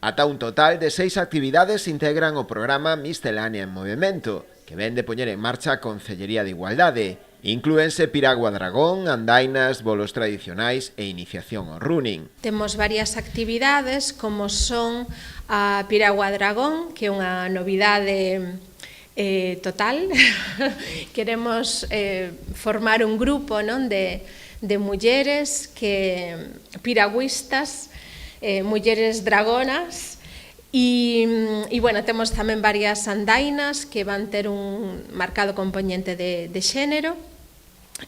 Ata un total de 6 actividades integran o programa Miscelánea en Movemento, que ven de poñer en marcha a Concellería de Igualdade. Inclúense piragua dragón, andainas, bolos tradicionais e iniciación ao running. Temos varias actividades, como son a piragua dragón, que é unha novidade total. Queremos formar un grupo, non, de mulleres piragüistas, mulleres dragonas, e bueno, temos tamén varias andainas que van ter un marcado componente de xénero,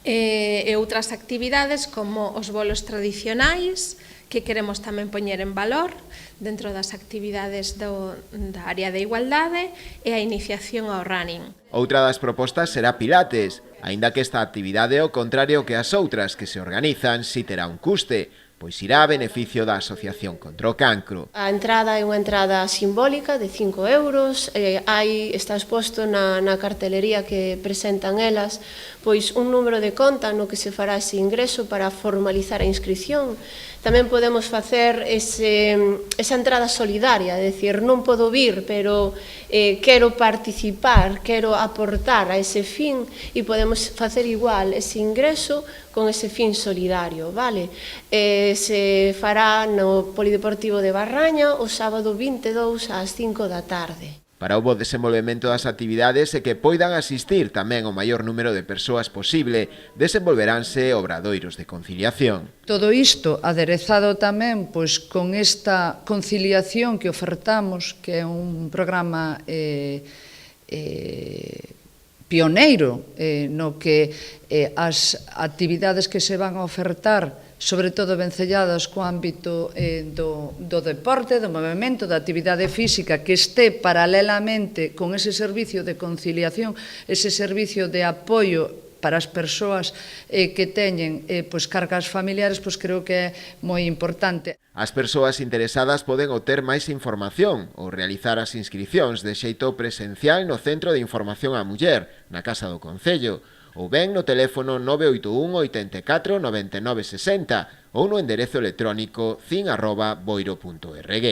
e outras actividades como os bolos tradicionais, que queremos tamén poñer en valor dentro das actividades da área de igualdade, e a iniciación ao running. Outra das propostas será Pilates, aínda que esta actividade, ao contrario que as outras que se organizan, si terá un custe, pois irá a beneficio da Asociación contra o Cancro. A entrada é unha entrada simbólica de 5 euros, está exposto na cartelería que presentan elas, pois un número de conta no que se fará ese ingreso para formalizar a inscripción. Tamén podemos facer esa entrada solidaria, é dicir, non podo vir, pero quero participar, quero aportar a ese fin, e podemos facer igual ese ingreso con ese fin solidario, vale? Se fará no Polideportivo de Barraña o sábado 22 ás 5 da tarde. Para o bo desenvolvemento das actividades e que poidan asistir tamén o maior número de persoas posible, desenvolveránse obradoiros de conciliación. Todo isto aderezado tamén pois, con esta conciliación que ofertamos, que é un programa pioneiro no que as actividades que se van a ofertar, sobre todo vencelladas co ámbito do deporte, do movimento, da actividade física, que este paralelamente con ese servicio de conciliación, ese servicio de apoio para as persoas que teñen cargas familiares, creo que é moi importante. As persoas interesadas poden obter máis información ou realizar as inscricións de xeito presencial no Centro de Información á Muller, na Casa do Concello, ou ben no teléfono 981 84 99 60 ou no enderezo electrónico cin@boiro.org.